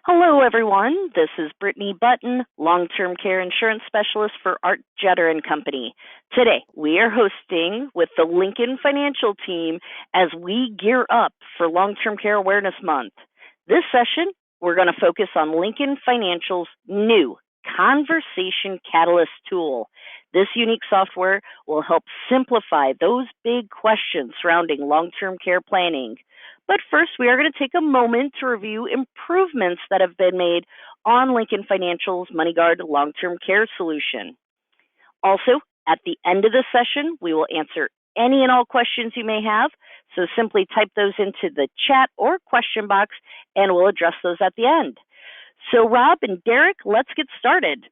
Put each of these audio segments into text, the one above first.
Hello, everyone. This is Brittany Button, long-term care insurance specialist for Art Jetter and Company. Today, we are hosting with the Lincoln Financial team as we gear up for Long-Term Care Awareness Month. This session, we're going to focus on Lincoln Financial's new Conversation Catalyst tool. This unique software will help simplify those big questions surrounding long-term care planning. But first, we are going to take a moment to review improvements that have been made on Lincoln Financial's MoneyGuard long-term care solution. Also, at the end of the session, we will answer any and all questions you may have. So simply type those into the chat or question box, and we'll address those at the end. So Rob and Derek, let's get started.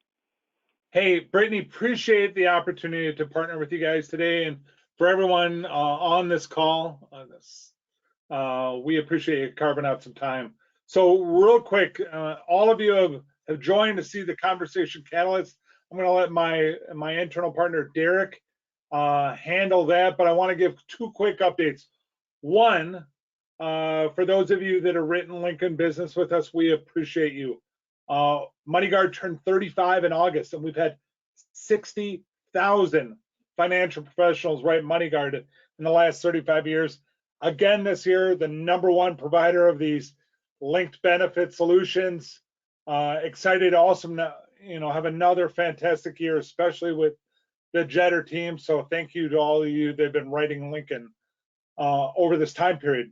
Hey, Brittany, appreciate the opportunity to partner with you guys today, and for everyone on this call. We appreciate you carving out some time. So real quick, all of you have joined to see the Conversation Catalyst. I'm going to let my internal partner, Derek, handle that, but I want to give two quick updates. One, for those of you that have written Lincoln business with us, we appreciate you. MoneyGuard turned 35 in August, and we've had 60,000 financial professionals write MoneyGuard in the last 35 years. Again, this year, the #1 provider of these linked benefit solutions. Excited to also, have another fantastic year, especially with the Jetter team. So thank you to all of you that have been writing Lincoln over this time period.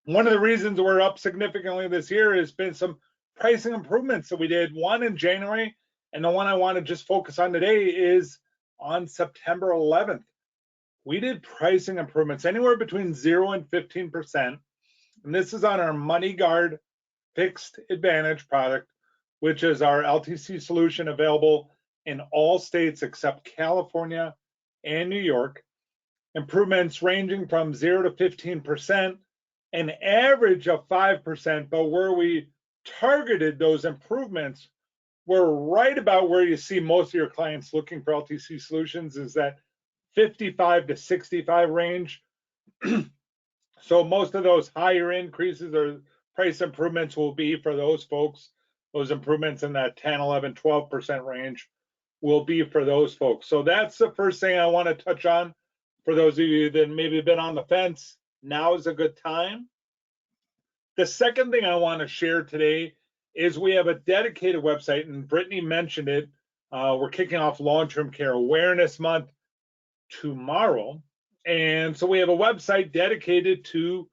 One of the reasons we're up significantly this year has been some pricing improvements that we did, one in January, and the one I want to just focus on today is on September 11th. We did pricing improvements anywhere between 0 and 15%, and this is on our MoneyGuard Fixed Advantage product, which is our LTC solution available in all states except California and New York. Improvements ranging from 0 to 15%, an average of 5%, but where we targeted those improvements were right about where you see most of your clients looking for LTC solutions, is that 55 to 65 range. So most of those higher increases or price improvements will be for those folks. Those improvements in that 10, 11, 12% range will be for those folks. So that's the first thing I want to touch on. For those of you that maybe have been on the fence, now is a good time. The second thing I want to share today is we have a dedicated website, and Brittany mentioned it. We're kicking off Long-Term Care Awareness Month tomorrow. And so we have a website dedicated to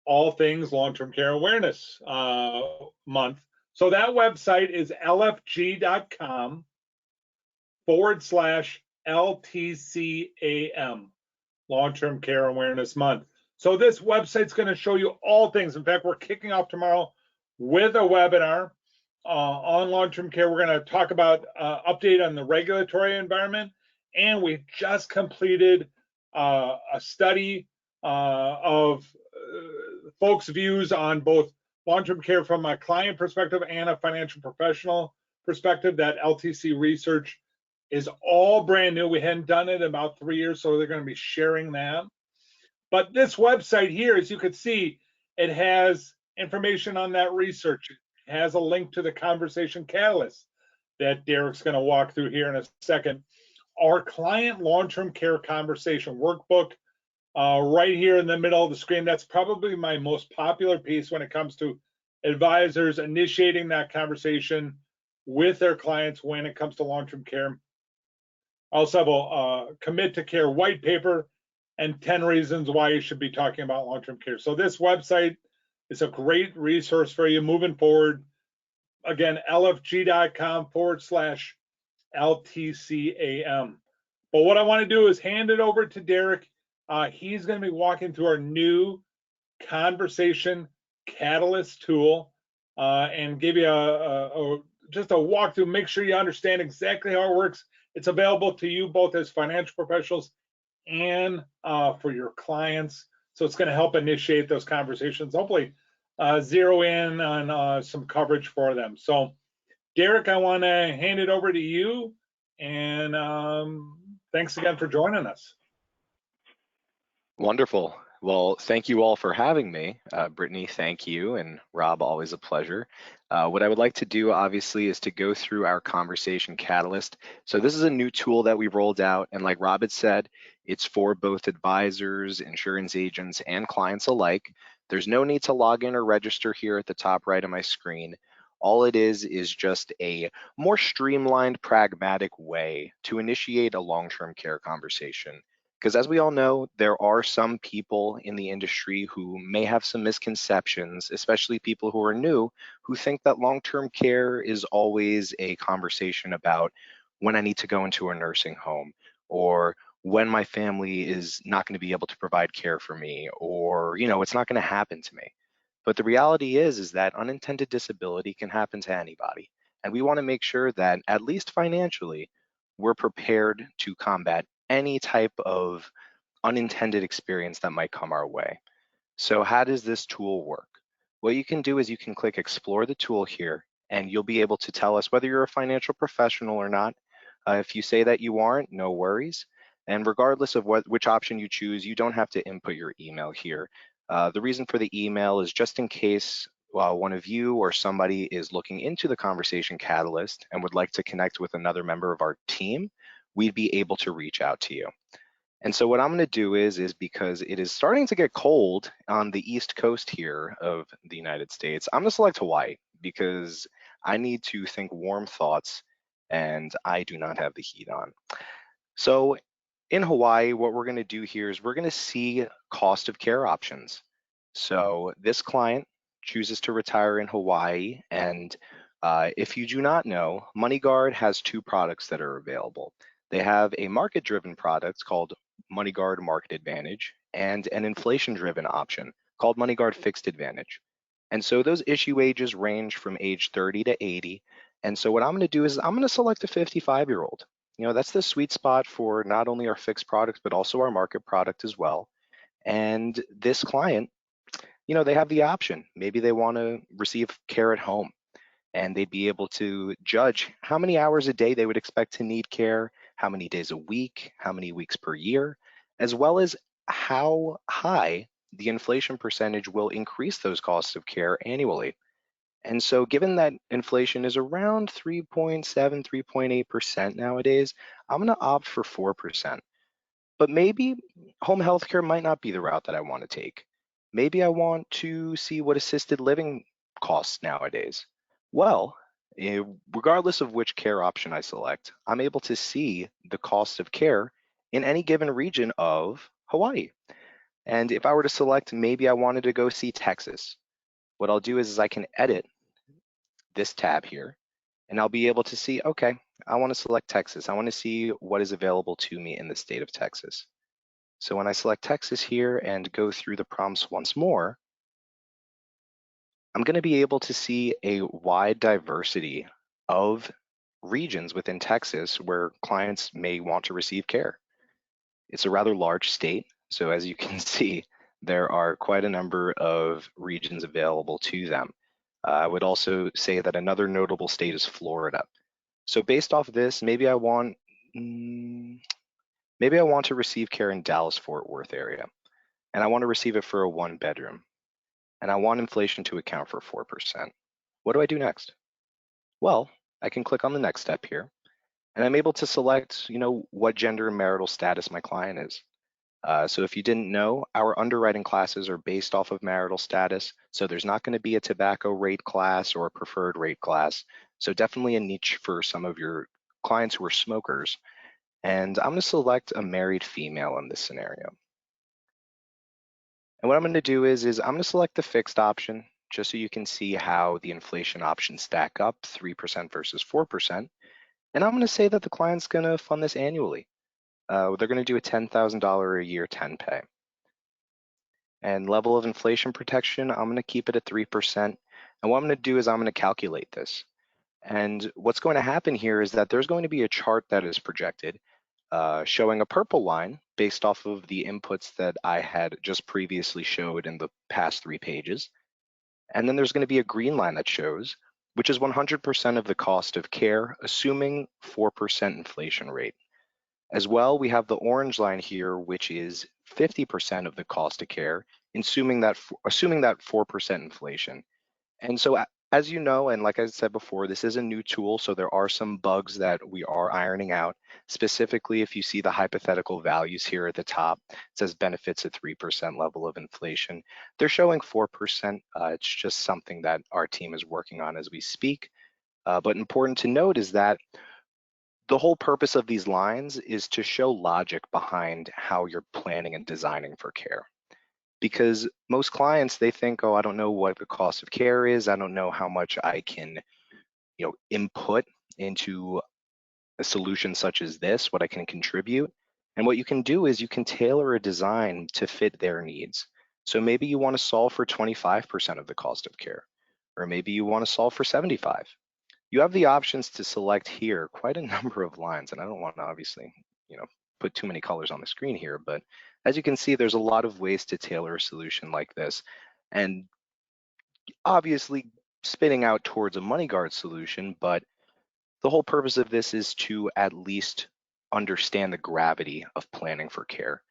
all things Long-Term Care Awareness Month. So that website is lfg.com/LTCAM, Long-Term Care Awareness Month. So this website's going to show you all things. In fact, we're kicking off tomorrow with a webinar on long-term care. We're going to talk about update on the regulatory environment, and we just completed a study of folks' views on both long-term care from a client perspective and a financial professional perspective. That LTC research is all brand new. We hadn't done it in about 3 years, so they're going to be sharing that. But this website here, as you can see, it has information on that research. It has a link to the Conversation Catalyst that Derek's going to walk through here in a second. Our client long-term care conversation workbook, right here in the middle of the screen. That's probably my most popular piece when it comes to advisors initiating that conversation with their clients when it comes to long-term care. I also have a Commit to Care white paper and 10 reasons why you should be talking about long-term care. So this website is a great resource for you moving forward. Again, lfg.com/LTCAM. But what I want to do is hand it over to Derek. He's going to be walking through our new Conversation Catalyst tool and give you just a walkthrough. Make sure you understand exactly how it works. It's available to you both as financial professionals and for your clients. So it's going to help initiate those conversations, hopefully zero in on some coverage for them. So Derek, I want to hand it over to you, and thanks again for joining us. Wonderful. Well, thank you all for having me. Brittany, thank you, and Rob, always a pleasure. What I would like to do, obviously, is to go through our conversation catalyst. So this is a new tool that we rolled out, and like Rob had said, it's for both advisors, insurance agents, and clients alike. There's no need to log in or register here at the top right of my screen. All it is just a more streamlined, pragmatic way to initiate a long-term care conversation. Because as we all know, there are some people in the industry who may have some misconceptions, especially people who are new, who think that long-term care is always a conversation about when I need to go into a nursing home, or when my family is not going to be able to provide care for me, or it's not going to happen to me. But the reality is that unintended disability can happen to anybody. And we want to make sure that, at least financially, we're prepared to combat any type of unintended experience that might come our way. So how does this tool work? What you can do is you can click Explore the tool here, and you'll be able to tell us whether you're a financial professional or not. If you say that you aren't, no worries. And regardless of which option you choose, you don't have to input your email here. The reason for the email is just in case one of you or somebody is looking into the Conversation Catalyst and would like to connect with another member of our team, we'd be able to reach out to you. And so what I'm going to do is because it is starting to get cold on the East Coast here of the United States, I'm going to select Hawaii because I need to think warm thoughts and I do not have the heat on. So in Hawaii, what we're going to do here is we're going to see cost of care options. So this client chooses to retire in Hawaii, and if you do not know, MoneyGuard has two products that are available. They have a market-driven product called MoneyGuard Market Advantage and an inflation-driven option called MoneyGuard Fixed Advantage. And so those issue ages range from age 30 to 80. And so what I'm going to do is I'm going to select a 55-year-old. That's the sweet spot for not only our fixed product, but also our market product as well. And this client, they have the option. Maybe they want to receive care at home, and they'd be able to judge how many hours a day they would expect to need care, how many days a week, how many weeks per year, as well as how high the inflation percentage will increase those costs of care annually. And so given that inflation is around 3.7, 3.8% nowadays, I'm going to opt for 4%. But maybe home healthcare might not be the route that I want to take. Maybe I want to see what assisted living costs nowadays. Well, regardless of which care option I select, I'm able to see the cost of care in any given region of Hawaii. And if I were to select, maybe I wanted to go see Texas, what I'll do is I can edit this tab here, and I'll be able to see, okay, I want to select Texas. I want to see what is available to me in the state of Texas. So when I select Texas here and go through the prompts once more, I'm going to be able to see a wide diversity of regions within Texas where clients may want to receive care. It's a rather large state, so as you can see, there are quite a number of regions available to them. I would also say that another notable state is Florida. So based off of this, maybe I want to receive care in Dallas-Fort Worth area, and I want to receive it for a 1-bedroom, and I want inflation to account for 4%. What do I do next? Well, I can click on the next step here, and I'm able to select, what gender and marital status my client is. So if you didn't know, our underwriting classes are based off of marital status. So there's not going to be a tobacco rate class or a preferred rate class. So definitely a niche for some of your clients who are smokers. And I'm going to select a married female in this scenario. And what I'm going to do is I'm going to select the fixed option just so you can see how the inflation options stack up, 3% versus 4%. And I'm going to say that the client's going to fund this annually. They're going to do a $10,000 a year 10 pay. And level of inflation protection, I'm going to keep it at 3%. And what I'm going to do is I'm going to calculate this. And what's going to happen here is that there's going to be a chart that is projected showing a purple line based off of the inputs that I had just previously showed in the past 3 pages. And then there's going to be a green line that shows, which is 100% of the cost of care, assuming 4% inflation rate. As well, we have the orange line here, which is 50% of the cost of care, assuming that 4% inflation. And so as you know, and like I said before, this is a new tool, so there are some bugs that we are ironing out. Specifically, if you see the hypothetical values here at the top, it says benefits at 3% level of inflation. They're showing 4%. It's just something that our team is working on as we speak. But important to note is that the whole purpose of these lines is to show logic behind how you're planning and designing for care. Because most clients, they think, oh, I don't know what the cost of care is. I don't know how much I can, input into a solution such as this, what I can contribute. And what you can do is you can tailor a design to fit their needs. So maybe you want to solve for 25% of the cost of care, or maybe you want to solve for 75. You have the options to select here quite a number of lines, and I don't want to obviously, put too many colors on the screen here, but as you can see, there's a lot of ways to tailor a solution like this. And obviously spinning out towards a MoneyGuard solution, but the whole purpose of this is to at least understand the gravity of planning for care.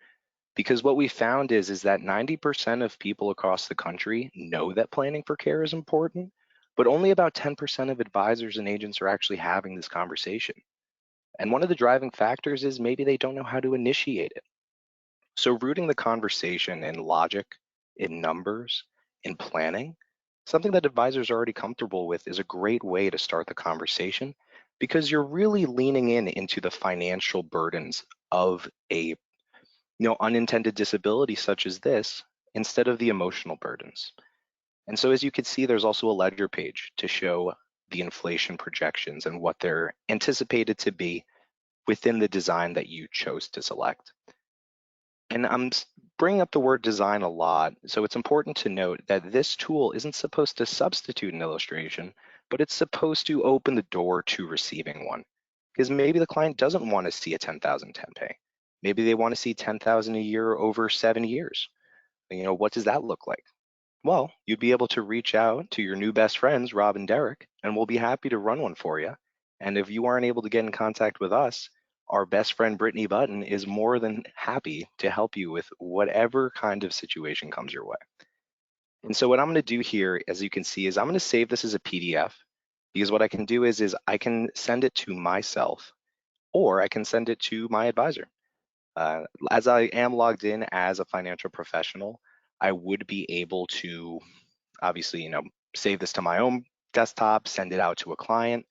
Because what we found is that 90% of people across the country know that planning for care is important, but only about 10% of advisors and agents are actually having this conversation. And one of the driving factors is maybe they don't know how to initiate it. So rooting the conversation in logic, in numbers, in planning, something that advisors are already comfortable with, is a great way to start the conversation, because you're really leaning into the financial burdens of a unintended disability such as this, instead of the emotional burdens. And so as you can see, there's also a ledger page to show the inflation projections and what they're anticipated to be within the design that you chose to select. And I'm bringing up the word design a lot, so it's important to note that this tool isn't supposed to substitute an illustration, but it's supposed to open the door to receiving one. Because maybe the client doesn't want to see a 10,000 10 pay. Maybe they want to see 10,000 a year over 7 years. What does that look like? Well, you'd be able to reach out to your new best friends, Rob and Derek, and we'll be happy to run one for you. And if you aren't able to get in contact with us, our best friend, Brittany Button, is more than happy to help you with whatever kind of situation comes your way. And so what I'm going to do here, as you can see, is I'm going to save this as a PDF, because what I can do is I can send it to myself, or I can send it to my advisor. As I am logged in as a financial professional, I would be able to obviously, save this to my own desktop, send it out to a client,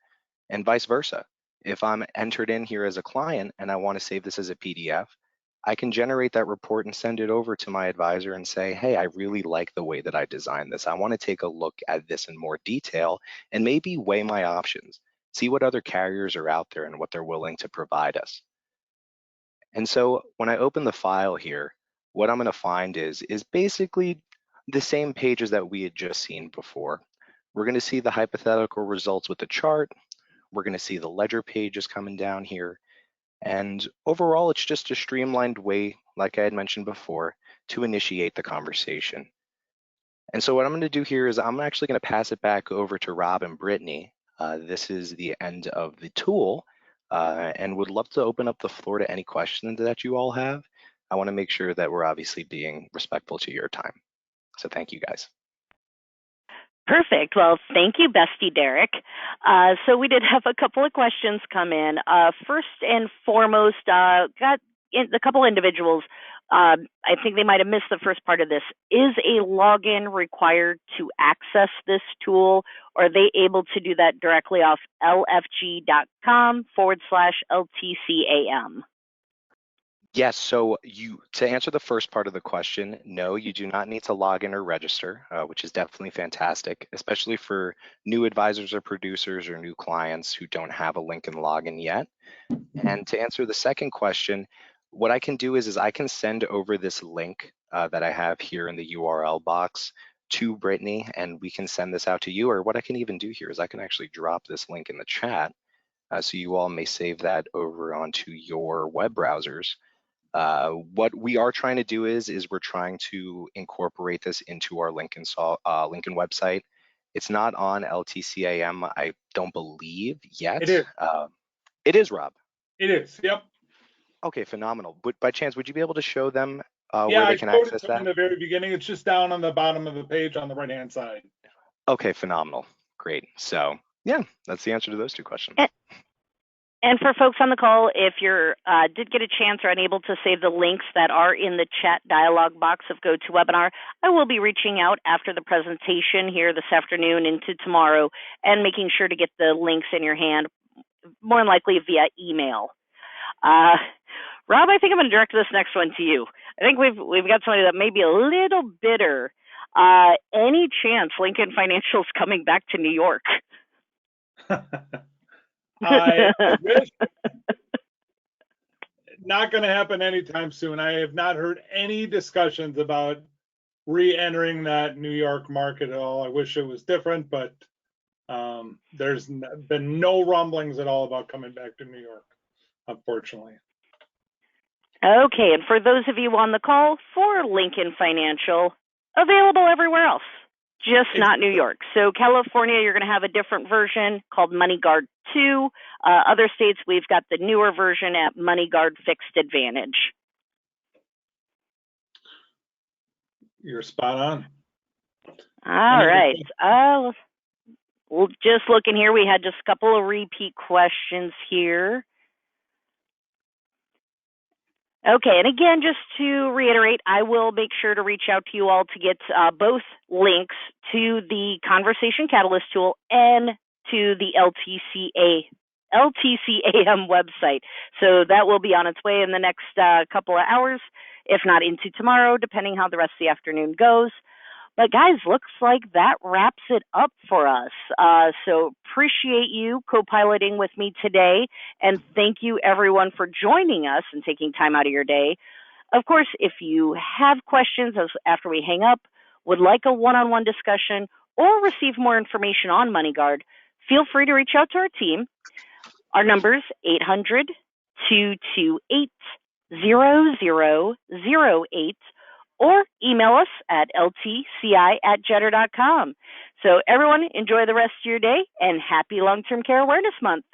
and vice versa. If I'm entered in here as a client and I want to save this as a PDF, I can generate that report and send it over to my advisor and say, hey, I really like the way that I designed this. I want to take a look at this in more detail and maybe weigh my options, see what other carriers are out there and what they're willing to provide us. And so when I open the file here, what I'm going to find is basically the same pages that we had just seen before. We're going to see the hypothetical results with the chart. We're going to see the ledger pages coming down here. And overall, it's just a streamlined way, like I had mentioned before, to initiate the conversation. And so what I'm going to do here is I'm actually going to pass it back over to Rob and Brittany. This is the end of the tool, and would love to open up the floor to any questions that you all have. I want to make sure that we're obviously being respectful to your time. So thank you, guys. Perfect. Well, thank you, Bestie Derek. So we did have a couple of questions come in. First and foremost, got a couple individuals. I think they might have missed the first part of this. Is a login required to access this tool, or are they able to do that directly off lfg.com/LTCAM? Yes, so to answer the first part of the question, no, you do not need to log in or register, which is definitely fantastic, especially for new advisors or producers or new clients who don't have a Lincoln login yet. And to answer the second question, what I can do is I can send over this link that I have here in the URL box to Brittany, and we can send this out to you. Or what I can even do here is I can actually drop this link in the chat, so you all may save that over onto your web browsers. What we are trying to do is we're trying to incorporate this into our Lincoln website. It's not on LTCAM, I don't believe yet. It is. It is, Rob. It is. Yep. Okay, phenomenal. But by chance, would you be able to show them Yeah, where I they can showed it access to them in that? the very beginning. It's just down on the bottom of the page on the right-hand side. Okay, phenomenal. Great. So yeah, that's the answer to those two questions. And for folks on the call, if you did get a chance or unable to save the links that are in the chat dialog box of GoToWebinar, I will be reaching out after the presentation here this afternoon into tomorrow and making sure to get the links in your hand, more than likely via email. Rob, I think I'm going to direct this next one to you. I think we've got somebody that may be a little bitter. Any chance Lincoln Financial's coming back to New York? I wish. Not going to happen anytime soon. I have not heard any discussions about re-entering that New York market at all. I wish it was different, but there's been no rumblings at all about coming back to New York, unfortunately. Okay, and for those of you on the call, for Lincoln Financial, available everywhere else, just not New York. So California, you're going to have a different version called MoneyGuard 2. Other states, we've got the newer version at MoneyGuard Fixed Advantage. You're spot on. All right. Well, just looking here, we had just a couple of repeat questions here. Okay, and again, just to reiterate, I will make sure to reach out to you all to get both links to the Conversation Catalyst tool and to the LTCAM website. So that will be on its way in the next couple of hours, if not into tomorrow, depending how the rest of the afternoon goes. But guys, looks like that wraps it up for us. So appreciate you co-piloting with me today. And thank you everyone for joining us and taking time out of your day. Of course, if you have questions after we hang up, would like a one-on-one discussion, or receive more information on MoneyGuard, feel free to reach out to our team. Our number's 800-228-0008. Or email us at ltci@jetter.com. So everyone, enjoy the rest of your day, and happy Long-Term Care Awareness Month.